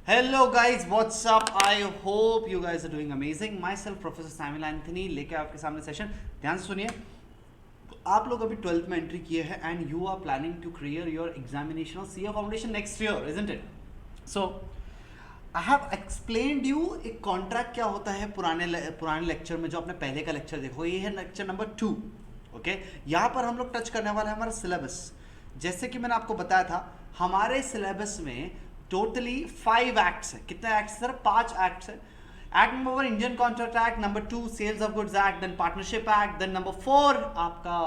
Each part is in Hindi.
Hello guys, what's up? I hope you guys are doing amazing. Myself Professor Samuel Anthony लेके आपके सामने सेशन। ध्यान से सुनिए, आप लोग अभी 12th में एंट्री किए हैं and you are planning to clear your examination of CA foundation next year, isn't it? So I have explained you एक कॉन्ट्रैक्ट क्या होता है पुराने लेक्चर में, जो आपने पहले का लेक्चर देखो, ये है लेक्चर नंबर 2। ओके, यहाँ पर हम लोग टच करने वाले हैं हमारा सिलेबस। जैसे कि मैंने आपको बताया था, हमारे सिलेबस में टोटली 5 एक्ट्स है। कितने एक्ट्स सर? 5 एक्ट्स है। Act number 1 Indian contract act, number 2 sales of goods act, then partnership act, then number 4 आपका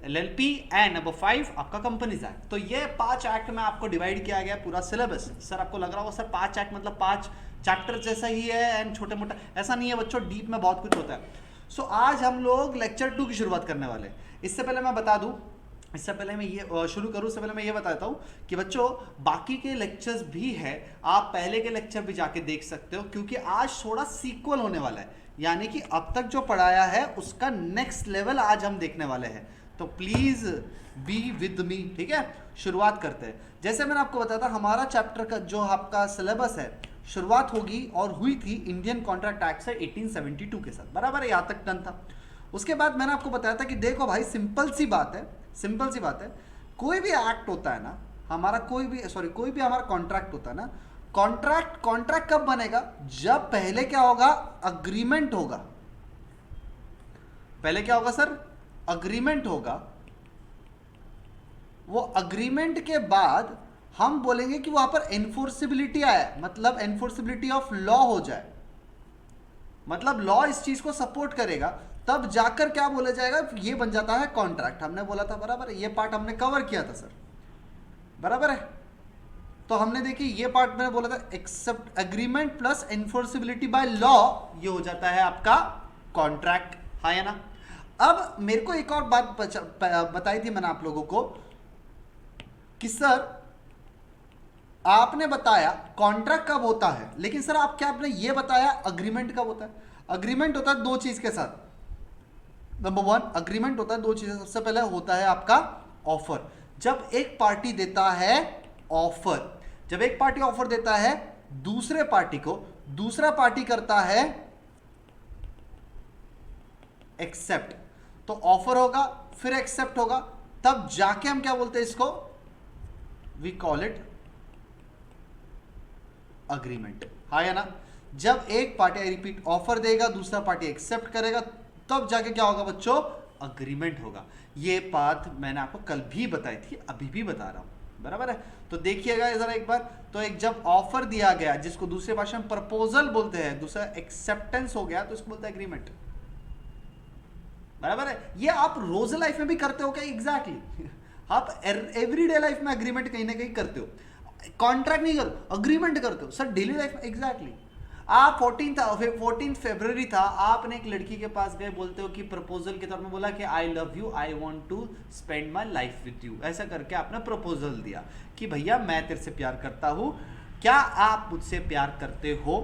एलएलपी एंड नंबर 5 आपका कंपनीज एक्ट। तो ये 5 एक्ट में आपको डिवाइड किया गया पूरा सिलेबस। सर आपको लग रहा होगा सर 5 एक्ट मतलब 5 चैप्टर जैसा ही है एंड छोटे मोटा, ऐसा नहीं है बच्चों, डीप में बहुत कुछ होता है। सो आज हम लोग लेक्चर 2 की शुरुआत करने वाले हैं। इससे पहले मैं बता दूं, इससे पहले मैं ये शुरू करूँ, इससे पहले मैं ये बता देता हूँ कि बच्चों बाकी के लेक्चर्स भी है, आप पहले के लेक्चर भी जाके देख सकते हो, क्योंकि आज थोड़ा सीक्वल होने वाला है। यानी कि अब तक जो पढ़ाया है उसका नेक्स्ट लेवल आज हम देखने वाले हैं। तो प्लीज बी विद मी, ठीक है? शुरुआत करते हैं। जैसे मैंने आपको बताया था, हमारा चैप्टर का जो आपका सिलेबस है, शुरुआत होगी और हुई थी इंडियन कॉन्ट्रैक्ट एक्ट से 1872 के साथ, बराबर है? यहाँ तक डन था। उसके बाद मैंने आपको बताया था कि देखो भाई, सिंपल सी बात है, सिंपल सी बात है, कोई भी एक्ट होता है ना हमारा, कोई भी हमारा कॉन्ट्रैक्ट होता है ना, कॉन्ट्रैक्ट कब बनेगा? जब पहले क्या होगा? अग्रीमेंट होगा। पहले क्या होगा सर? अग्रीमेंट होगा। वो अग्रीमेंट के बाद हम बोलेंगे कि वहां पर एनफोर्सिबिलिटी आए, मतलब एनफोर्सिबिलिटी ऑफ लॉ हो जाए, मतलब लॉ इस चीज को सपोर्ट करेगा, तब जाकर क्या बोला जाएगा? ये बन जाता है कॉन्ट्रैक्ट। हमने बोला था, बराबर है? ये पार्ट हमने कवर किया था सर, बराबर है? तो हमने देखी ये पार्ट मैंने बोला था, accept agreement plus enforceability by law, ये हो जाता है आपका कॉन्ट्रैक्ट, हाँ या ना? अब मेरे को एक और बात बताई थी मैंने आप लोगों को कि सर आपने बताया कॉन्ट्रैक्ट कब होता है, लेकिन सर आप क्या आपने ये बताया अग्रीमेंट कब होता है? अग्रीमेंट होता है 2 चीज के साथ। नंबर 1 अग्रीमेंट होता है 2 चीजें। सबसे पहले होता है आपका ऑफर। जब एक पार्टी देता है ऑफर, जब एक पार्टी ऑफर देता है दूसरे पार्टी को, दूसरा पार्टी करता है एक्सेप्ट, तो ऑफर होगा फिर एक्सेप्ट होगा, तब जाके हम क्या बोलते हैं इसको? वी कॉल इट अग्रीमेंट, हाँ या ना? जब एक पार्टी, आई रिपीट, ऑफर देगा, दूसरा पार्टी एक्सेप्ट करेगा, तब जाके क्या होगा बच्चों? अग्रीमेंट होगा। ये बात मैंने आपको कल भी बताई थी, अभी भी बता रहा हूं, बराबर है? तो देखिएगा जरा एक बार। तो एक जब ऑफर दिया गया, जिसको दूसरी भाषा में प्रपोजल बोलते हैं, दूसरा एक्सेप्टेंस हो गया, तो इसको बोलते हैं अग्रीमेंट, बराबर है? ये आप रोज लाइफ में भी करते हो क्या? एग्जैक्टली आप एवरीडे लाइफ में अग्रीमेंट कहीं ना कहीं करते हो। कॉन्ट्रैक्ट नहीं करो, अग्रीमेंट करते हो सर डेली लाइफ में। एग्जैक्टली आप 14 फरवरी था, आपने एक लड़की के पास गए, बोलते हो कि प्रपोजल के तौर में बोला कि I love you, I want to spend my life with you, ऐसा करके आपने प्रपोजल दिया कि भैया मैं तेरे से प्यार करता हूं, क्या आप मुझसे प्यार करते हो?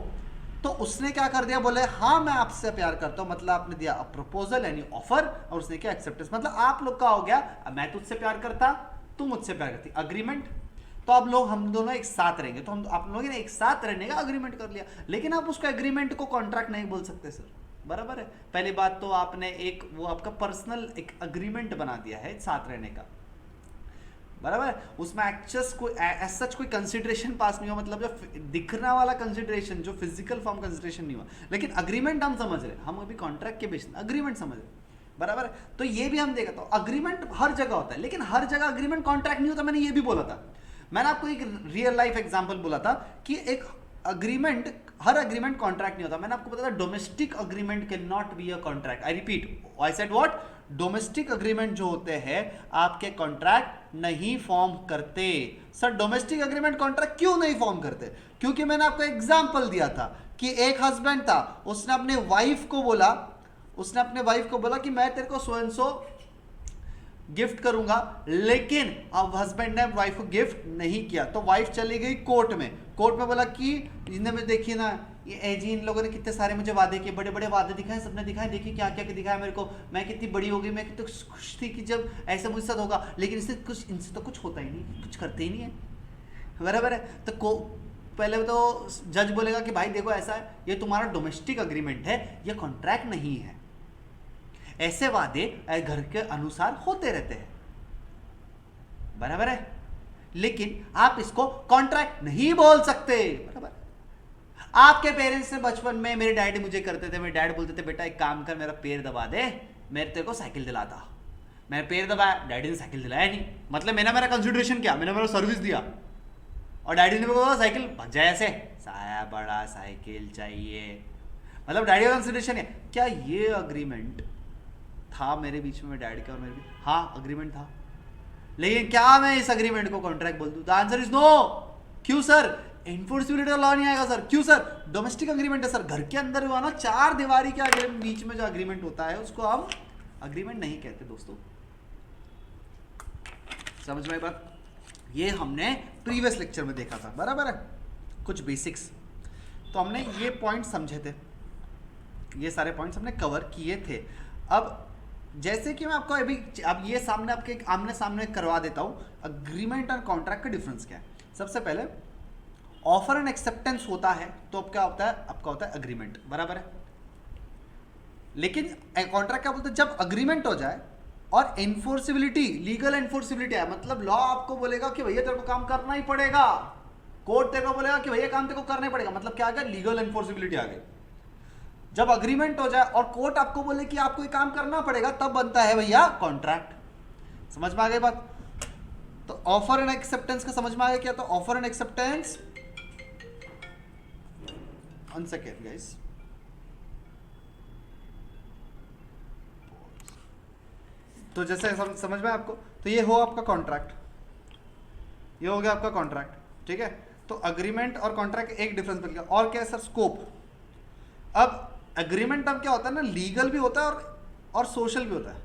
तो उसने क्या कर दिया? बोले हाँ मैं आपसे प्यार करता हूं, मतलब आपने दिया प्रपोजल यानी ऑफर, और उसने क्या? एक्सेप्टेंस। मतलब आप लोग का हो गया, मैं तुझसे प्यार करता, तू मुझसे प्यार करती, अग्रीमेंट। तो अब लोग, हम दोनों एक साथ रहेंगे, तो हम आप लोगों ने एक साथ रहने का अग्रीमेंट कर लिया, लेकिन आप उसको एग्रीमेंट को कॉन्ट्रैक्ट नहीं बोल सकते सर, बराबर है? पहली बात तो आपने एक वो आपका पर्सनल एक अग्रीमेंट बना दिया है साथ रहने का, बराबर है? उसमें एक्चुअस कोई सच कोई कंसिडरेशन पास नहीं हुआ, मतलब जो दिखना वाला कंसिडरेशन, जो फिजिकल फॉर्म कंसिडरेशन नहीं हुआ, लेकिन अग्रीमेंट हम समझ रहे, हम अभी कॉन्ट्रैक्ट के बेस अग्रीमेंट समझ रहे, बराबर है? तो ये भी हम देखा, तो अग्रीमेंट हर जगह होता है, लेकिन हर जगह अग्रीमेंट कॉन्ट्रैक्ट नहीं होता। मैंने ये भी बोला था, मैंने आपको एक रियल लाइफ एग्जांपल बोला था कि एक अग्रीमेंट, हर अग्रीमेंट कॉन्ट्रैक्ट नहीं होता। मैंने आपको बताया domestic agreement can not be a contract. I repeat, I said what? Domestic agreement जो होते हैं आपके कॉन्ट्रैक्ट नहीं फॉर्म करते। सर डोमेस्टिक अग्रीमेंट कॉन्ट्रैक्ट क्यों नहीं फॉर्म करते? क्योंकि मैंने आपको एग्जांपल दिया था कि एक हस्बैंड था, उसने अपने वाइफ को बोला, उसने अपने वाइफ को बोला कि मैं तेरे को सो एंड सो गिफ्ट करूंगा, लेकिन अब हस्बैंड ने वाइफ को गिफ्ट नहीं किया, तो वाइफ चली गई कोर्ट में। कोर्ट में बोला कि जिन्हें में देखिए ना, ये जी इन लोगों ने कितने सारे मुझे वादे किए, बड़े बड़े वादे दिखाए, सबने दिखाए, देखिए क्या क्या दिखाया मेरे को, मैं कितनी बड़ी हो गई, मैं कितनी खुश थी कि जब ऐसा मुझसे साथ होगा, लेकिन इससे कुछ, इनसे तो कुछ होता ही नहीं, कुछ करते ही नहीं है, बराबर है? तो पहले तो जज बोलेगा कि भाई देखो ऐसा है, ये तुम्हारा डोमेस्टिक अग्रीमेंट है, ये कॉन्ट्रैक्ट नहीं है। ऐसे वादे घर के अनुसार होते रहते हैं, बराबर है, लेकिन आप इसको कॉन्ट्रैक्ट नहीं बोल सकते, बराबर। आपके पेरेंट्स ने बचपन में, मेरे डैडी मुझे करते थे, मेरे डैड बोलते थे बेटा एक काम कर, मेरा पैर दबा दे, मेरे तेरे को साइकिल दिलाता। मैंने पैर दबाया, डैडी ने साइकिल दिलाया नहीं, मतलब मैंने मेरा कंसिडरेशन किया, मैंने मेरा सर्विस दिया, और डैडी ने बोला साइकिल भग जाए, ऐसे साया बड़ा साइकिल चाहिए, मतलब डैडी का कंसिडरेशन है। क्या ये अग्रीमेंट था मेरे बीच में, डैडी का और मेरे बीच? हाँ अग्रीमेंट था, लेकिन क्या मैं इस अग्रीमेंट को कॉन्ट्रैक्ट बोल दूं? The answer is no. क्यों सर? एनफोर्सिबिलिटी का लॉ नहीं आएगा सर। क्यों सर? डोमेस्टिक अग्रीमेंट है सर, घर के अंदर हुआ ना, चार दीवारी के बीच में जो अग्रीमेंट होता है उसको हम अग्रीमेंट नहीं कहते दोस्तों। समझ में बात? ये हमने प्रीवियस लेक्चर में देखा था, बराबर है, कुछ बेसिक्स। तो हमने ये पॉइंट समझे थे, ये सारे पॉइंट्स हमने कवर किए थे। अब जैसे कि मैं आपको अभी अब ये सामने आपके आमने सामने करवा देता हूँ, अग्रीमेंट और कॉन्ट्रैक्ट का डिफरेंस क्या है। सबसे पहले ऑफर एंड एक्सेप्टेंस होता है तो अब क्या होता है, आपका होता है अग्रीमेंट, बराबर है। लेकिन कॉन्ट्रैक्ट क्या बोलते हैं, जब अग्रीमेंट हो जाए और एनफोर्सिबिलिटी, लीगल एनफोर्सिबिलिटी है, मतलब लॉ आपको बोलेगा कि भैया तेरे को काम करना ही पड़ेगा, कोर्ट तेरे को बोलेगा कि भैया काम तेरे को करना ही पड़ेगा, मतलब क्या आ गया, लीगल एनफोर्सिबिलिटी आ गई। जब अग्रीमेंट हो जाए और कोर्ट आपको बोले कि आपको ये काम करना पड़ेगा, तब बनता है भैया कॉन्ट्रैक्ट। समझ में आ गई बात? तो ऑफर एंड एक्सेप्टेंस का समझ में आ गया क्या? तो offer and acceptance, one second guys, तो जैसे समझ में आपको, तो ये हो आपका कॉन्ट्रैक्ट, ये हो गया आपका कॉन्ट्रैक्ट, ठीक है। तो अग्रीमेंट और कॉन्ट्रैक्ट एक डिफरेंस बन गया। और क्या है सर? स्कोप। अब अग्रीमेंट अब क्या होता है ना, लीगल भी होता है और सोशल भी होता है,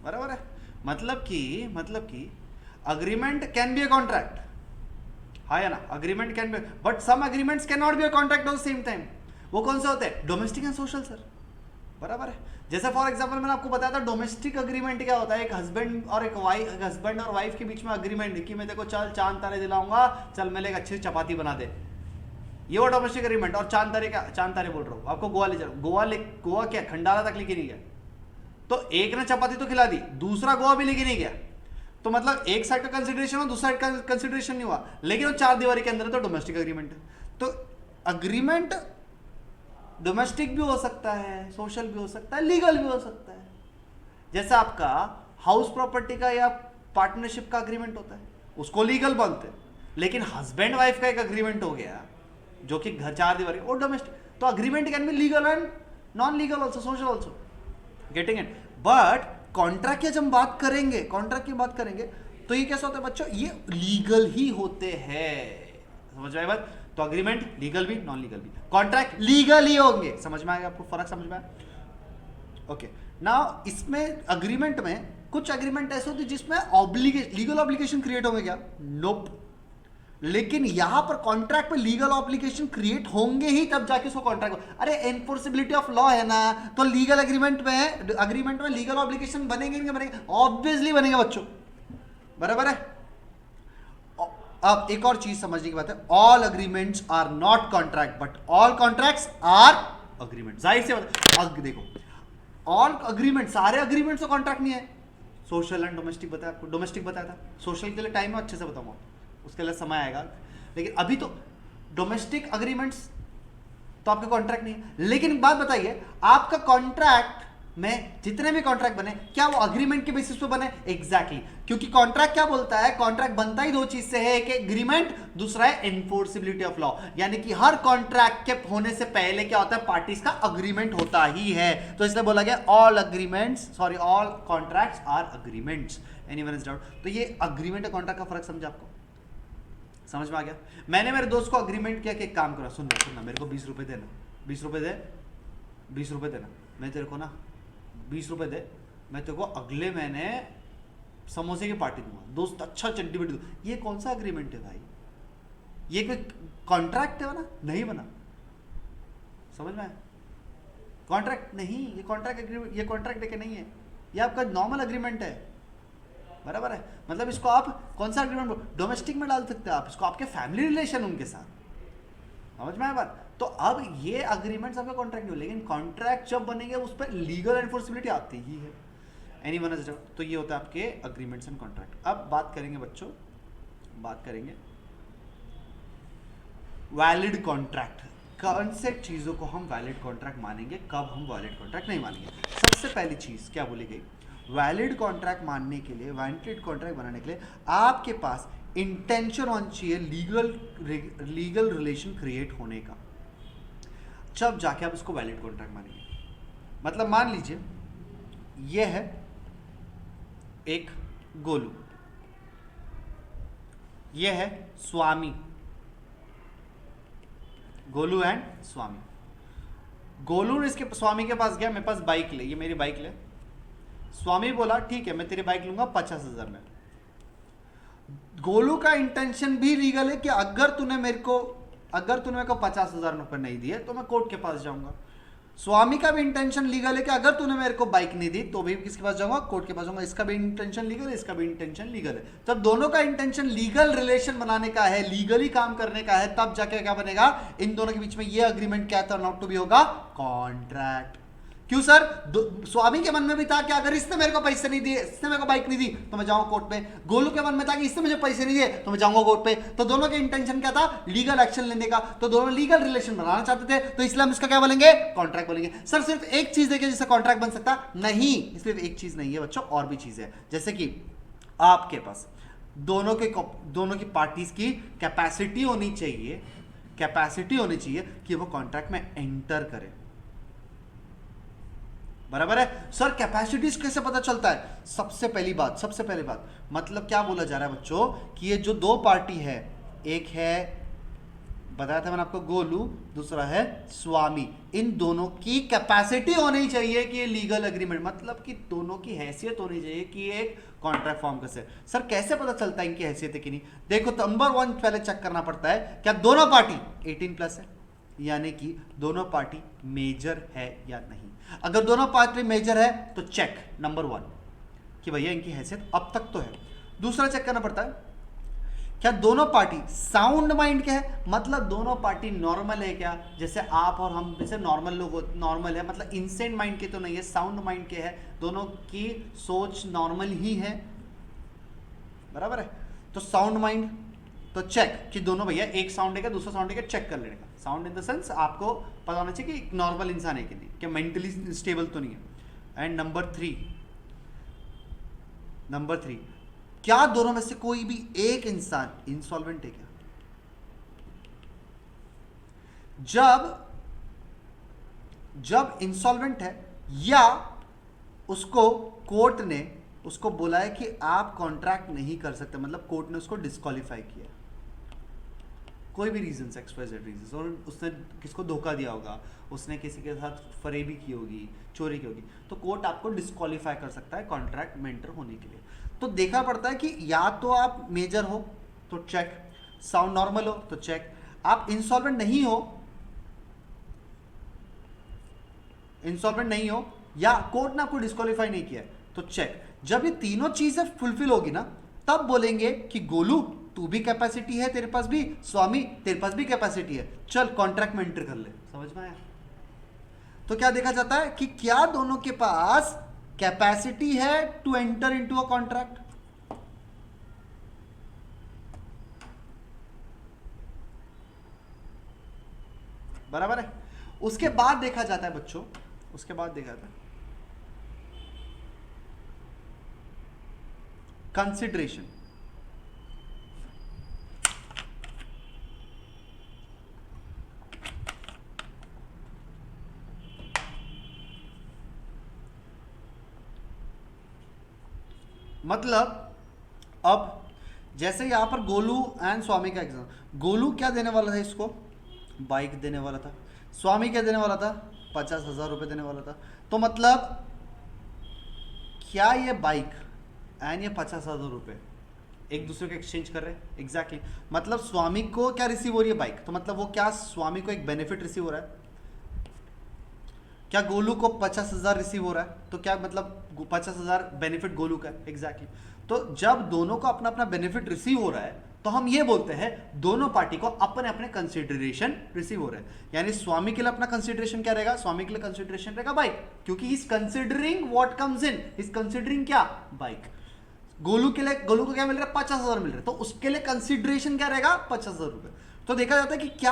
बराबर है। मतलब कि agreement can be a contract, हाँ या ना, agreement can be, but some agreements can not be a contract at the same time. वो कौन से होते हैं? डोमेस्टिक एंड सोशल सर, बराबर है। जैसे फॉर एग्जांपल मैंने आपको बताया था डोमेस्टिक अग्रीमेंट क्या होता है, एक हस्बैंड और वाइफ के बीच में अग्रीमेंट कि मैं देखो चल चांद तारे दिलाऊंगा, चल मेरे एक अच्छी चपाती बना दे, ये वो डोमेस्टिक अग्रीमेंट। और चांद तारे बोल रहा हूँ आपको, गोवा ले जाओ, गोवा क्या खंडाला तक लेके नहीं गया, तो एक ने चपाती तो खिला दी, दूसरा गोवा भी लेके नहीं गया, तो मतलब एक साइड का कंसिडरेशन और दूसरा साइड का कंसिडरेशन नहीं हुआ, लेकिन वो चार दीवारी के अंदर है, तो डोमेस्टिक अग्रीमेंट है। तो अग्रीमेंट डोमेस्टिक भी हो सकता है, सोशल भी हो सकता है, लीगल भी हो सकता है। जैसे आपका हाउस प्रॉपर्टी का या पार्टनरशिप का अग्रीमेंट होता है, उसको लीगल बोलते हैं, लेकिन हस्बैंड वाइफ का एक अग्रीमेंट हो गया जो कि घर चार दीवारी, और डोमेस्टिक। तो agreement can be legal and non legal also, social also, getting it. But contract की जब हम बात करेंगे, कॉन्ट्रैक्ट की बात करेंगे, तो ये कैसा होता है बच्चों, ये लीगल ही होते हैं, समझ में आई बात? तो अग्रीमेंट लीगल भी, नॉन लीगल भी, कॉन्ट्रैक्ट लीगल ही होंगे। समझ में आएगा आपको फर्क? समझ में आया? ओके। नाउ इसमें अग्रीमेंट में कुछ अग्रीमेंट ऐसे होते हैं जिसमें लीगल ऑब्लिगेशन क्रिएट होंगे क्या? नोप। लेकिन यहां पर कॉन्ट्रैक्ट में लीगल ऑब्लिगेशन क्रिएट होंगे ही तब जाके उसको कॉन्ट्रैक्ट हो। अरे एनफोर्सिबिलिटी ऑफ लॉ है ना, तो लीगल अग्रीमेंट में लीगल ऑब्लिगेशन बनेंगे नहीं बनेंगे? ऑब्वियसली बनेंगे बच्चों, बराबर है। अब एक और चीज समझने की बात है, all agreements are not contract but all contracts are agreement. जाहिर से बात, देखो ऑल अग्रीमेंट, सारे अग्रीमेंट्स तो कॉन्ट्रैक्ट नहीं है। सोशल एंड डोमेस्टिक बताया आपको, डोमेस्टिक बताया था, सोशल के लिए टाइम में अच्छे से बताऊंगा, उसके लिए समय आएगा, लेकिन अभी तो डोमेस्टिक अग्रीमेंट्स तो आपका कॉन्ट्रैक्ट नहीं है। लेकिन बात बताइए, आपका कॉन्ट्रैक्ट में जितने भी कॉन्ट्रैक्ट बने, क्या वो अग्रीमेंट के बेसिस पे बने? एग्जैक्टली, क्योंकि कॉन्ट्रैक्ट क्या बोलता है, कॉन्ट्रैक्ट बनता ही दो चीज से है, एक एग्रीमेंट, दूसरा है एनफोर्सिबिलिटी ऑफ लॉ। यानी कि हर कॉन्ट्रैक्ट के होने से पहले क्या होता है, पार्टीज का अग्रीमेंट होता ही है। तो इसलिए बोला गया all contracts are agreements. Anyone is doubt? तो ये अग्रीमेंट और कॉन्ट्रैक्ट का फर्क समझा आपको? समझ में आ गया? मैंने मेरे दोस्त को अग्रीमेंट किया कि एक काम करो, सुनना, मेरे को 20 रुपए देना, 20 रुपए देना, मैं तेरे को ना 20 रुपए दे, मैं तेरे को अगले महीने समोसे की पार्टी दूंगा, दोस्त अच्छा चड्डी बड्डी दूंगा। ये कौन सा अग्रीमेंट है भाई? ये कोई कॉन्ट्रैक्ट है ना? नहीं बना। समझ में आया? कॉन्ट्रैक्ट नहीं, ये कॉन्ट्रैक्ट एग्रीमेंट, ये कॉन्ट्रैक्ट है कि नहीं है, ये आपका नॉर्मल अग्रीमेंट है, बराबर है। मतलब इसको आप कौन सा अग्रीमेंट डोमेस्टिक में डाल सकते हैं आप इसको, आपके फैमिली रिलेशन उनके साथ, समझ में आया बात? तो अब ये अग्रीमेंट्स आपका कॉन्ट्रैक्ट नहीं हो, लेकिन कॉन्ट्रैक्ट जब बनेंगे उस पर लीगल एनफोर्सिबिलिटी आती ही है। एनीवन इज, तो ये होता है आपके अग्रीमेंट्स एंड कॉन्ट्रैक्ट। अब बात करेंगे बच्चों, बात करेंगे वैलिड कॉन्ट्रैक्ट। कौन से चीज़ों को हम वैलिड कॉन्ट्रैक्ट मानेंगे, कब हम वैलिड कॉन्ट्रैक्ट नहीं मानेंगे। सबसे पहली चीज़ क्या बोली गई, वैलिड कॉन्ट्रैक्ट मानने के लिए, वैलिड कॉन्ट्रैक्ट बनाने के लिए आपके पास इंटेंशन होनी चाहिए लीगल रिलेशन क्रिएट होने का, जब जाके आप उसको वैलिड कॉन्ट्रैक्ट मानेंगे। मतलब मान लीजिए ये है एक गोलू, ये है स्वामी, गोलू एंड स्वामी। गोलू ने इसके स्वामी के पास गया, मेरे पास बाइक ले, ये मेरी बाइक ले। स्वामी बोला ठीक है मैं तेरी बाइक लूंगा 50,000 में। गोलू का इंटेंशन भी लीगल है कि अगर तूने मेरे को 50,000 रुपये नहीं दिए तो मैं कोर्ट के पास जाऊंगा। स्वामी का भी इंटेंशन लीगल है कि अगर तूने मेरे को बाइक नहीं दी तो भी किसके पास जाऊंगा, कोर्ट के पास जाऊंगा। इसका भी इंटेंशन लीगल है, इसका भी इंटेंशन लीगल है। तब दोनों का इंटेंशन लीगल रिलेशन बनाने का है, लीगली काम करने का है, तब जाके क्या बनेगा, इन दोनों के बीच में ये अग्रीमेंट क्या टर्न आउट टू बी होगा, कॉन्ट्रैक्ट। क्यों सर, स्वामी के मन में भी था कि अगर इसने मेरे को पैसे नहीं दिए, इसने मेरे को बाइक नहीं दी तो मैं जाऊंगा कोर्ट पे। गोलू के मन में था कि इसने मुझे पैसे नहीं दिए तो मैं जाऊंगा कोर्ट पे। तो दोनों के इंटेंशन क्या था, लीगल एक्शन लेने का। तो दोनों लीगल रिलेशन बनाना चाहते थे, तो इसलिए हम इसका क्या बोलेंगे, कॉन्ट्रैक्ट बोलेंगे। सर सिर्फ एक चीज देखिए जिससे कॉन्ट्रैक्ट बन सकता नहीं, सिर्फ एक चीज नहीं है बच्चों, और भी चीज है। जैसे कि आपके पास दोनों की पार्टीज की कैपेसिटी होनी चाहिए, कि वो कॉन्ट्रैक्ट में एंटर करे। बराबर है सर। कैपेसिटीज कैसे पता चलता है, सबसे पहली बात मतलब क्या बोला जा रहा है बच्चों कि ये जो दो पार्टी है, एक है बताया था मैंने आपको गोलू, दूसरा है स्वामी, इन दोनों की कैपेसिटी होनी चाहिए कि ये लीगल एग्रीमेंट, मतलब कि दोनों की हैसियत होनी चाहिए कि एक कॉन्ट्रैक्ट फॉर्म कर सके। सर कैसे पता चलता है इनकी हैसियत है कि नहीं, देखो तो नंबर 1 पहले चेक करना पड़ता है क्या दोनों पार्टी 18+ है, यानी कि दोनों पार्टी मेजर है या नहीं। अगर दोनों पार्टी मेजर है तो चेक नंबर 1 कि भैया इनकी हैसियत अब तक तो है। दूसरा चेक करना पड़ता है क्या दोनों पार्टी साउंड माइंड के है, मतलब दोनों पार्टी नॉर्मल है क्या, जैसे आप और हम जैसे नॉर्मल लोग नॉर्मल है, मतलब इंसेंट माइंड के तो नहीं है, साउंड माइंड के है, दोनों की सोच नॉर्मल ही है। बराबर है, तो साउंड माइंड तो चेक कि दोनों भैया एक साउंड है क्या दूसरा साउंड है क्या, चेक कर लेने का। साउंड इन द सेंस आपको पता होना चाहिए कि नॉर्मल इंसान है कि नहीं, कि मेंटली स्टेबल तो नहीं है। एंड नंबर 3 क्या दोनों में से कोई भी एक इंसान इंसॉल्वेंट है क्या। जब इंसॉल्वेंट है या उसको कोर्ट ने उसको बोला है कि आप कॉन्ट्रैक्ट नहीं कर सकते, मतलब कोर्ट ने उसको डिस्क्वालीफाई किया, कोई भी रीजन से, XYZ रीजन, और उसने किसको धोखा दिया होगा, उसने किसी के साथ फरेबी की होगी, चोरी की होगी, तो कोर्ट आपको डिस्क्वालीफाई कर सकता है कॉन्ट्रैक्ट में एंटर होने के लिए। तो देखना पड़ता है कि या तो आप मेजर हो तो चेक, साउंड नॉर्मल हो तो चेक, आप इंसॉल्वेंट नहीं हो या कोर्ट ने आपको डिस्क्वालीफाई नहीं किया तो चेक। जब ये तीनों चीजें फुलफिल होगी ना, तब बोलेंगे कि गोलू तू भी कैपेसिटी है तेरे पास भी, स्वामी तेरे पास भी कैपेसिटी है, चल कॉन्ट्रैक्ट में एंटर कर ले। समझ में आया? तो क्या देखा जाता है कि क्या दोनों के पास कैपेसिटी है to enter into a contract. बराबर है। उसके बाद देखा जाता है बच्चों, कंसिडरेशन। मतलब अब जैसे यहां पर गोलू एंड स्वामी का एग्जाम, गोलू क्या देने वाला था, इसको बाइक देने वाला था, स्वामी क्या देने वाला था, 50,000 रुपये देने वाला था। तो मतलब क्या ये बाइक एंड ये 50,000 रुपये एक दूसरे को एक्सचेंज कर रहे हैं? एग्जैक्टली मतलब स्वामी को क्या रिसीव हो रही है बाइक, तो मतलब वो क्या स्वामी को एक बेनिफिट रिसीव हो रहा है। क्या गोलू को 50,000 रिसीव हो रहा है, तो क्या मतलब 50,000 बेनिफिट गोलू का है। एग्जैक्टली तो जब दोनों को अपना अपना बेनिफिट रिसीव हो रहा है तो हम ये बोलते हैं दोनों पार्टी को अपने अपने कंसिडरेशन रिसीव हो रहे हैं। यानी स्वामी के लिए अपना कंसिडरेशन क्या रहेगा, स्वामी के लिए कंसिडरेशन रहेगा बाइक, क्योंकि is considering what comes in, is considering क्या, बाइक। गोलू के लिए, गोलू को क्या मिल रहा है, 50,000 मिल रहा है, तो उसके लिए कंसिडरेशन क्या रहेगा, 50,000 रुपए। तो देखा जाता है कि क्या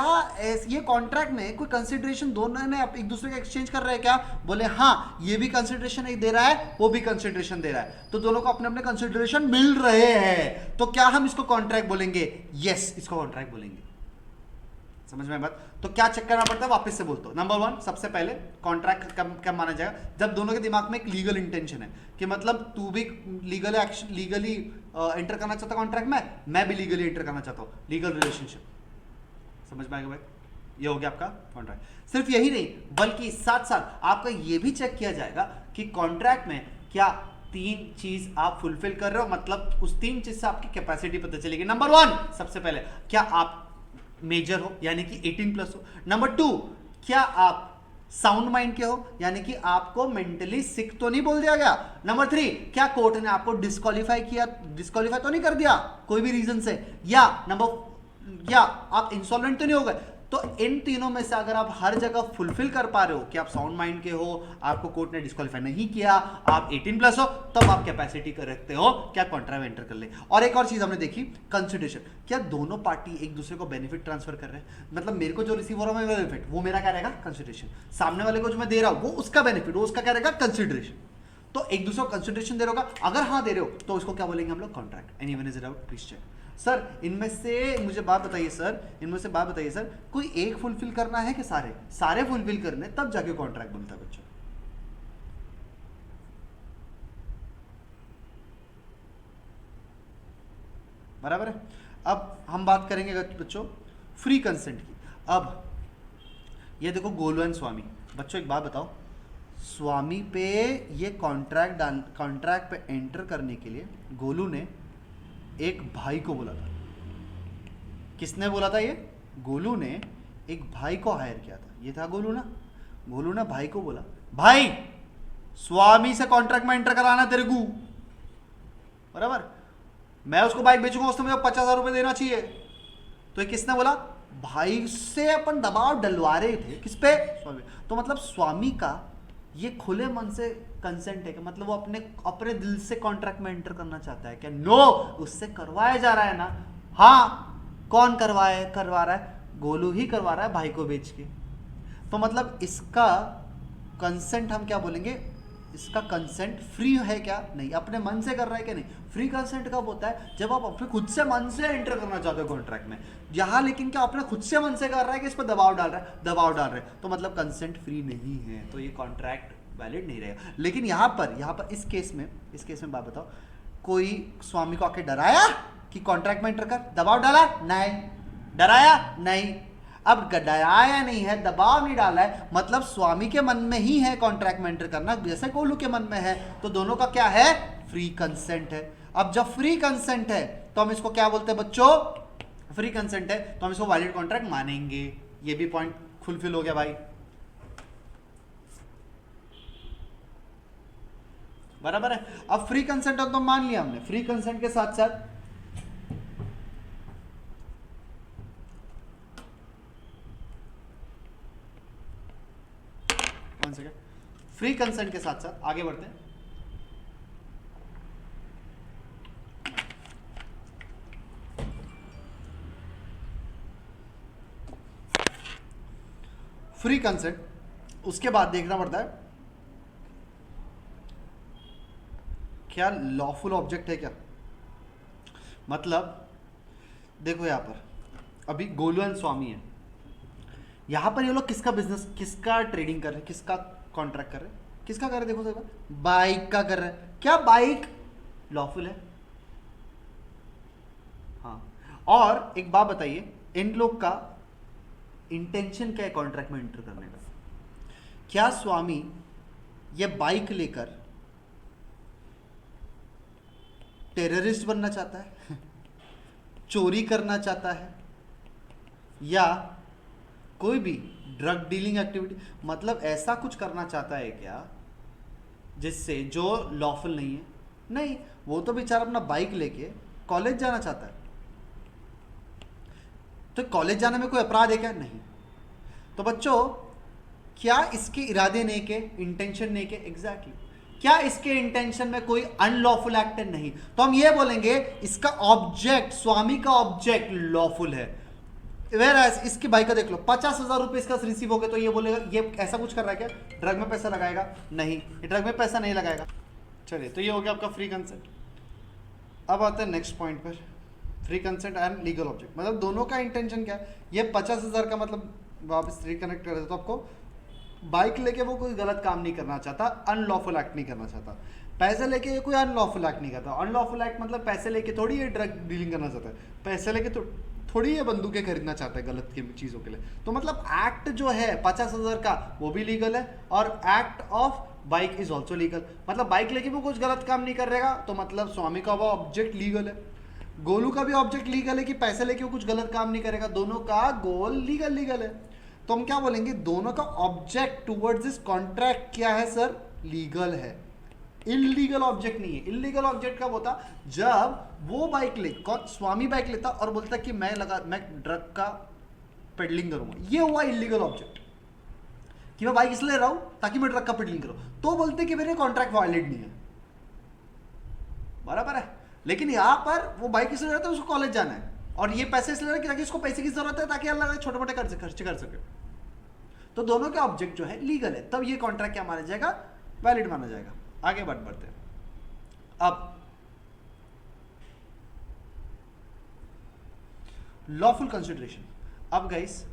ये कॉन्ट्रैक्ट में कोई कंसिडरेशन दोनों ने एक दूसरे का एक्सचेंज कर रहे हैं क्या, बोले हाँ ये भी कंसिडरेशन दे रहा है, वो भी कंसिडरेशन दे रहा है, तो दोनों को अपने अपने कंसिडरेशन मिल रहे हैं, तो क्या हम इसको कॉन्ट्रैक्ट बोलेंगे, यस इसको कॉन्ट्रैक्ट बोलेंगे। समझ में बात। तो क्या चेक करना पड़ता है, वापस से बोलता हूं। नंबर 1 सबसे पहले कॉन्ट्रैक्ट कब माना जाएगा, जब दोनों के दिमाग में एक लीगल इंटेंशन है कि मतलब तू भी लीगली एंटर करना चाहता कॉन्ट्रैक्ट में, मैं भी लीगली एंटर करना चाहता हूं, लीगल रिलेशनशिप। समझ में आएगा भाई, ये हो गया आपका कॉन्ट्रैक्ट। सिर्फ यही नहीं बल्कि साथ साथ आपका ये भी चेक किया जाएगा कि कॉन्ट्रैक्ट में क्या 3 चीज आप फुलफिल कर रहे हो, मतलब उस 3 चीज से आपकी कैपेसिटी पता चलेगी। नंबर 1 सबसे पहले क्या आप मेजर हो यानी कि 18+ हो। नंबर 2 क्या आप साउंड माइंड के हो यानी कि आपको मेंटली सिक तो नहीं बोल दिया गया। नंबर 3 क्या कोर्ट ने आपको डिस्क्वालीफाई तो नहीं कर दिया कोई भी रीजन से, या आप इंसॉल्वेंट तो नहीं हो गए। तो इन तीनों में से अगर आप हर जगह फुलफिल कर पा रहे हो कि आप साउंड माइंड के हो, आपको कोर्ट ने डिस्क्वालीफाई नहीं किया, आप 18+ हो, तब आप कैपेसिटी कर रखते हो क्या कॉन्ट्रैक्ट में एंटर कर ले। और एक और चीज हमने देखी कंसिडरेशन, क्या दोनों पार्टी एक दूसरे को बेनिफिट ट्रांसफर कर रहे हैं, मतलब मेरे को जो रिसीव हो रहा है बेनिफिट वो मेरा क्या रहेगा कंसिडरेशन, सामने वाले को जो मैं दे रहा हूं वो उसका बेनिफिट वो उसका क्या रहेगा कंसिडरेशन। तो एक दूसरे को कंसिडरेशन दे रहे होगा, अगर हाँ दे रहे हो तो उसको क्या बोलेंगे हम लोग contract. Anyone is it out, please check. Sir इनमें से मुझे बात बताइए सर, कोई एक फुलफिल करना है कि सारे फुलफिल करने तब जाके कॉन्ट्रैक्ट बनता है बच्चों। बराबर है। अब हम बात करेंगे बच्चों फ्री कंसेंट की। अब ये देखो गोलू एंड स्वामी, बच्चों एक बात बताओ, स्वामी पे ये कॉन्ट्रैक्ट पे एंटर करने के लिए गोलू ने एक भाई को बोला था। किसने बोला था ये, गोलू ने एक भाई को हायर किया था, ये था गोलू ने भाई को बोला भाई स्वामी से कॉन्ट्रैक्ट में एंटर कराना तेरे को, बराबर, मैं उसको बाइक बेचूंगा उसने मुझे 50,000 रुपए देना चाहिए। तो ये किसने बोला, भाई से अपन दबाव डलवा रहे थे, किस पे, स्वामी। तो मतलब स्वामी का ये खुले मन से कंसेंट है कि मतलब वो अपने दिल से कॉन्ट्रैक्ट में एंटर करना चाहता है क्या, नो, उससे करवाया जा रहा है ना, हाँ कौन करवा रहा है, गोलू ही करवा रहा है भाई को बेच के। तो मतलब इसका कंसेंट हम क्या बोलेंगे, इसका कंसेंट फ्री है क्या, नहीं, अपने मन से कर रहा है क्या, नहीं। फ्री कंसेंट कब होता है, जब आप अपने खुद से मन से एंटर करना चाहते हो कॉन्ट्रैक्ट में। यहाँ लेकिन क्या अपने खुद से मन से कर रहा है कि इस पर दबाव डाल रहा है, तो मतलब कंसेंट फ्री नहीं है, तो ये कॉन्ट्रैक्ट वैलिड नहीं रहेगा। लेकिन यहाँ पर इस केस में बात बताओ, कोई स्वामी को आके डराया कि कॉन्ट्रैक्ट में एंटर कर, दबाव डाला, नहीं, डराया नहीं। अब डराया नहीं है, दबाव नहीं डाला है, मतलब स्वामी के मन में ही है कॉन्ट्रैक्ट में एंटर करना, जैसे गोलू के मन में है, तो दोनों का क्या है, फ्री कंसेंट है। अब जब फ्री कंसेंट है तो हम इसको क्या बोलते हैं बच्चों, फ्री कंसेंट है तो हम इसको वैलिड कॉन्ट्रैक्ट मानेंगे। ये भी पॉइंट फुलफिल हो गया भाई, बराबर है। अब फ्री कंसेंट तो मान लिया हमने, फ्री कंसेंट के साथ साथ फ्री कंसेंट के साथ साथ आगे बढ़ते हैं। फ्री कंसेंट, उसके बाद देखना पड़ता है क्या लॉफुल ऑब्जेक्ट है क्या। मतलब देखो यहां पर अभी गोलू एंड स्वामी है, यहां पर ये लोग किसका बिजनेस, किसका ट्रेडिंग कर रहे हैं, किसका कॉन्ट्रैक्ट कर रहे हैं, किसका कर रहे हैं, देखो सर, बाइक का कर रहे हैं। क्या बाइक लॉफुल है, हाँ। और एक बात बताइए, इन लोग का इंटेंशन क्या है कॉन्ट्रैक्ट में एंटर करने का, क्या स्वामी ये बाइक लेकर टेररिस्ट बनना चाहता है, चोरी करना चाहता है, या कोई भी ड्रग डीलिंग एक्टिविटी, मतलब ऐसा कुछ करना चाहता है क्या जिससे जो लॉफुल नहीं है, नहीं, वो तो बेचारा अपना बाइक लेके कॉलेज जाना चाहता है, तो कॉलेज जाने में कोई अपराध है क्या? नहीं। तो बच्चों क्या इसके इरादे नहीं के, इंटेंशन नहीं के? एग्जैक्टली। क्या इसके इंटेंशन में कोई अनलॉफुल एक्ट है? नहीं। तो हम ये बोलेंगे इसका ऑब्जेक्ट, स्वामी का ऑब्जेक्ट लॉफुल है। वेयर इसकी बाइक का देख लो, 50,000 रुपए इसका रिसीव हो गए, तो ये बोलेगा ये ऐसा कुछ कर रहा है क्या? ड्रग में पैसा लगाएगा? नहीं, ये ड्रग में पैसा नहीं लगाएगा। चलिए, तो ये हो गया आपका फ्री कंसेंट। अब आते हैं नेक्स्ट पॉइंट पर, free consent and legal object. मतलब दोनों का इंटेंशन क्या है? ये 50,000 का मतलब वापस रिकनेक्ट कर देते तो आपको बाइक लेके वो कोई गलत काम नहीं करना चाहता, अनलॉफुल एक्ट नहीं करना चाहता। पैसे लेके ये कोई अनलॉफुल एक्ट नहीं करता। अनलॉफुल एक्ट मतलब पैसे लेके थोड़ी ये ड्रग डीलिंग करना चाहता है, पैसे लेके तो थोड़ी ये बंदूकें खरीदना चाहता है गलत की चीज़ों के लिए। तो मतलब एक्ट जो है 50,000 का वो भी लीगल है, और act of bike is also legal. मतलब बाइक लेके वो कुछ गलत काम नहीं कर रहेगा, तो मतलब स्वामी का वो ऑब्जेक्ट लीगल है। गोलू का भी ऑब्जेक्ट लीगल है कि पैसे लेके वो कुछ गलत काम नहीं करेगा, दोनों का गोल लीगल है। तो हम क्या बोलेंगे? दोनों का ऑब्जेक्ट टुवर्ड्स दिस कॉन्ट्रैक्ट क्या है सर? लीगल है, इलीगल ऑब्जेक्ट नहीं है। इलीगल ऑब्जेक्ट कब होता? जब वो बाइक ले, स्वामी बाइक लेता और बोलता कि मैं ड्रग का पेडलिंग करूंगा, ये हुआ इलीगल ऑब्जेक्ट। कि मैं बाइक इसलिए ले रहा हूं ताकि मैं ड्रग का पेडलिंग करूं, तो बोलते कि मेरे कॉन्ट्रैक्ट वायलेट नहीं है, बराबर है। लेकिन यहां पर वो बाइक इसलिए रहता है उसको कॉलेज जाना है, और ये पैसे इसलिए रहे ताकि इसको पैसे की जरूरत है ताकि अल्लाह छोटे मोटे खर्चे कर सके। तो दोनों के ऑब्जेक्ट जो है लीगल है, तब ये कॉन्ट्रैक्ट क्या माना जाएगा? वैलिड माना जाएगा। आगे बढ़ते हैं। अब लॉफुल कंसिडरेशन। अब गाइस,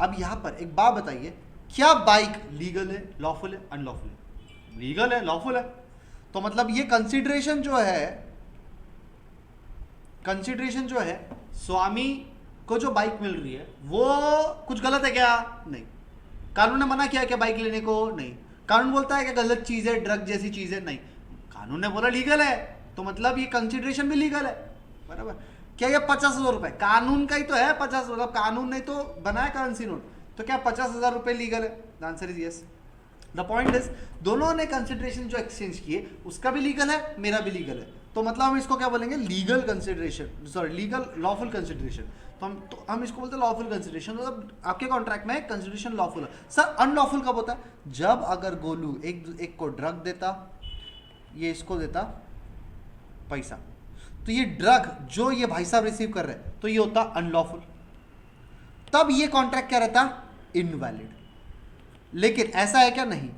अब यहां पर एक बात बताइए, क्या बाइक लीगल है, लॉफुल है, अनलॉफुल है? लीगल है, लॉफुल है। तो मतलब ये कंसिडरेशन जो है स्वामी को जो बाइक मिल रही है वो कुछ गलत है क्या? नहीं। कानून ने मना किया क्या बाइक लेने को? नहीं। कानून बोलता है कि गलत चीज है, ड्रग जैसी चीज है? नहीं। कानून ने बोला लीगल है, तो मतलब ये कंसिडरेशन भी लीगल है, बराबर। क्या ये 50,000 रुपए कानून का ही तो है? 50,000 कानून ने तो बनाया करेंसी नोट, तो क्या 50,000 रुपए लीगल है? The answer is yes. The point is दोनों ने कंसिडरेशन जो एक्सचेंज किए उसका भी लीगल है, मेरा भी लीगल है, तो मतलब हम इसको क्या बोलेंगे? Legal consideration, sorry legal lawful consideration. तो हम इसको बोलते हैं लॉफुल कंसिडरेशन। मतलब आपके कॉन्ट्रैक्ट में कंसिडरेशन लॉफुल है। सर अनलॉफुल कब होता है? जब अगर गोलू एक को ड्रग देता, ये इसको देता पैसा, तो ये ड्रग जो ये भाई साहब रिसीव कर रहे हैं, तो ये होता अनलॉफुल। तब ये कॉन्ट्रैक्ट क्या रहता? इनवैलिड। लेकिन ऐसा है क्या? नहीं।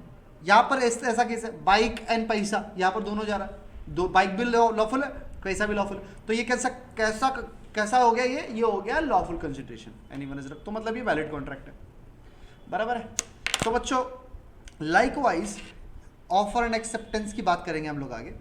यहां पर ऐसा केस है, बाइक एंड पैसा, यहां पर दोनों जा रहा है, दो बाइक भी लॉफुल है, पैसा भी लॉफुल है, तो ये कैसा हो गया? ये हो गया लॉफुल कंसिडरेशन। एनीवन इज तो मतलब ये वैलिड कॉन्ट्रैक्ट है, बराबर है। तो बच्चों लाइकवाइज ऑफर एंड एक्सेप्टेंस की बात करेंगे हम लोग आगे।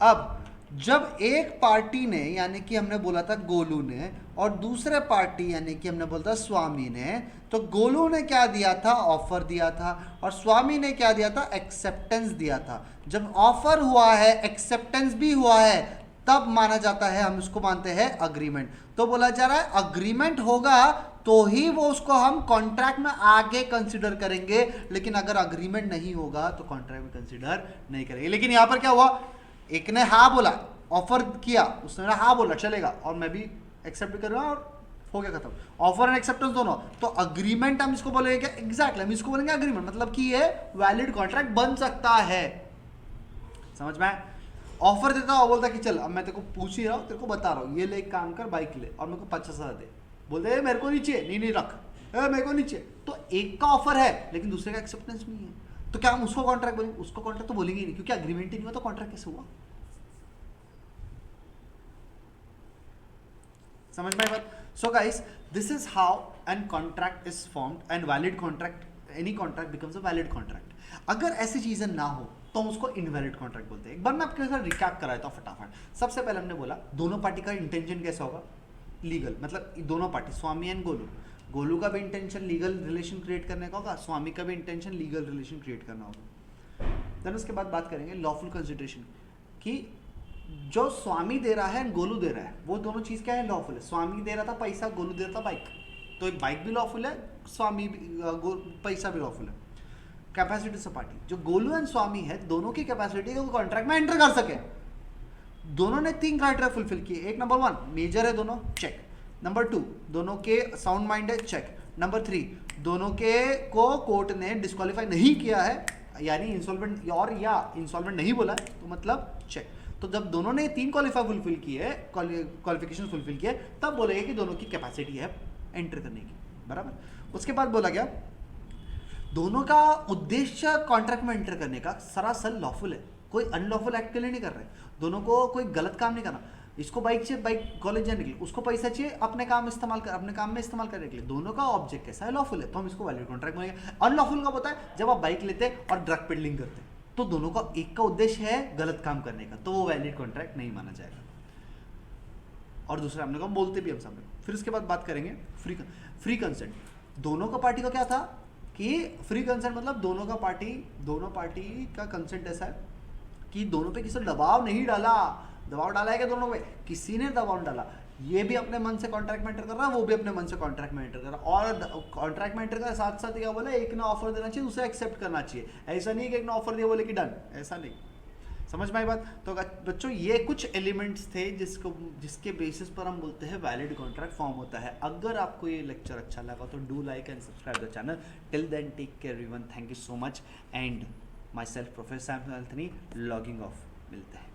अब जब एक पार्टी ने, यानी कि हमने बोला था गोलू ने, और दूसरे पार्टी यानी कि हमने बोला था स्वामी ने, तो गोलू ने क्या दिया था? ऑफर दिया था, और स्वामी ने क्या दिया था? एक्सेप्टेंस दिया था। जब ऑफर हुआ है, एक्सेप्टेंस भी हुआ है, तब माना जाता है, हम इसको मानते हैं अग्रीमेंट। तो बोला जा रहा है अग्रीमेंट होगा तो ही वो उसको हम कॉन्ट्रैक्ट में आगे कंसिडर करेंगे, लेकिन अगर अग्रीमेंट नहीं होगा तो कॉन्ट्रैक्ट में कंसिडर नहीं करेंगे। लेकिन यहां पर क्या हुआ? एक ने हाँ बोला, ऑफर किया, उसने हाँ बोला चलेगा, और मैं भी एक्सेप्ट कर रहा हूं, और हो गया खत्म। ऑफर एंड एक्सेप्टेंस दोनों। तो अग्रीमेंट हम इसको बोलेंगे क्या? एग्जैक्टली हम इसको बोलेंगे अग्रीमेंट, मतलब कि ये वैलिड कॉन्ट्रैक्ट बन सकता है। समझ में? ऑफर देता हूं, बोलता कि चल अब मैं तेरे को पूछ ही रहा हूं, तेरे को बता रहा हूं, ये ले एक काम कर, बाइक ले और मेरे को 50,000 दे। बोलते मेरे को नीचे, नहीं रख, मेरे को नीचे। तो एक का ऑफर है लेकिन दूसरे का एक्सेप्टेंस नहीं है, तो क्या हम उसको कॉन्ट्रैक्ट बोलेंगे? उसको कॉन्ट्रैक्ट तो बोलेंगे ही नहीं, क्योंकि अग्रीमेंट ही नहीं हुआ, तो कॉन्ट्रैक्ट कैसे हुआ? समझ में बात? So guys, this is how an contract is formed, and valid contract, any contract becomes a valid contract. अगर ऐसी चीजें ना हो तो हम उसको इनवैलिड कॉन्ट्रैक्ट बोलते हैं। एक बार मैं आपके साथ रिकैप कराया था फटाफट। सबसे पहले हमने बोला दोनों पार्टी का इंटेंशन कैसा होगा? लीगल, मतलब दोनों पार्टी, स्वामी एंड गोलू का भी इंटेंशन लीगल रिलेशन क्रिएट करने का होगा, स्वामी का भी इंटेंशन लीगल रिलेशन क्रिएट करना होगा। देन उसके बाद बात करेंगे लॉफुल कंसिडरेशन की, जो स्वामी दे रहा है गोलू दे रहा है, वो दोनों चीज क्या है? लॉफुल है। स्वामी दे रहा था पैसा, गोलू दे रहा था बाइक, तो बाइक भी लॉफुल है, स्वामी पैसा भी लॉफुल है। कैपेसिटी ऑफ पार्टी, जो गोलू एंड स्वामी है, दोनों की कैपेसिटी को कॉन्ट्रैक्ट में एंटर कर सके। दोनों ने 3 क्राइटेरिया फुलफिल किए। एक नंबर 1 मेजर है दोनों, चेक। नंबर 2, दोनों के साउंड माइंड है, चेक। नंबर 3, दोनों के को कोर्ट ने डिस्क्वालीफाई नहीं किया है, यानी इंसॉल्वेंट और या इंसॉल्वेंट नहीं बोला है, तो मतलब चेक। तो जब दोनों ने 3 क्वालिफिकेशन फुलफिल किए, तब बोलेगा कि दोनों की कैपेसिटी है एंटर करने की, बराबर। उसके बाद बोला गया दोनों का उद्देश्य कॉन्ट्रैक्ट में एंटर करने का सरासर लॉफुल है, कोई अनलॉफुल एक्ट के लिए नहीं कर रहे, दोनों को कोई गलत काम नहीं करना। इसको बाइक चाहिए, बाइक कॉलेज जाने के लिए, उसको पैसा चाहिए अपने काम में इस्तेमाल करने के लिए, दोनों का ऑब्जेक्ट कैसा है, लॉफुल है, तो हम इसको वैलिड कॉन्ट्रैक्ट मानेंगे। अनलॉफुल कब होता है, जब आप बाइक लेते हैं और ड्रग पेडलिंग करते हैं, तो दोनों का एक का उद्देश्य है गलत काम करने का, तो वो वैलिड कॉन्ट्रैक्ट नहीं माना जाएगा। और दूसरा हमने कहा बोलते भी हम सामने। फिर उसके बाद बात करेंगे फ्री कंसेंट। दोनों का पार्टी का क्या था कि फ्री कंसेंट मतलब दोनों पार्टी का कंसेंट ऐसा है कि दोनों पे किसी दबाव नहीं डाला। दबाव डाला है क्या दोनों पे, किसी ने दबाव नहीं डाला। ये भी अपने मन से कॉन्ट्रैक्ट में एंटर कर रहा है, वो भी अपने मन से कॉन्ट्रैक्ट में एंटर कर रहा है। और कॉन्ट्रैक्ट में एंटर कर साथ साथ क्या बोला, एक ने ऑफर देना चाहिए, दूसरा एक्सेप्ट करना चाहिए। ऐसा नहीं कि एक ने ऑफर दिया बोले कि डन, ऐसा नहीं। समझ में आई बात। तो बच्चों ये कुछ एलिमेंट्स थे जिसके बेसिस पर हम बोलते हैं वैलिड कॉन्ट्रैक्ट फॉर्म होता है। अगर आपको ये लेक्चर अच्छा लगा तो do like and subscribe the channel. Till then take care everyone, thank you so much and myself professor Sam Anthony logging off. मिलते हैं।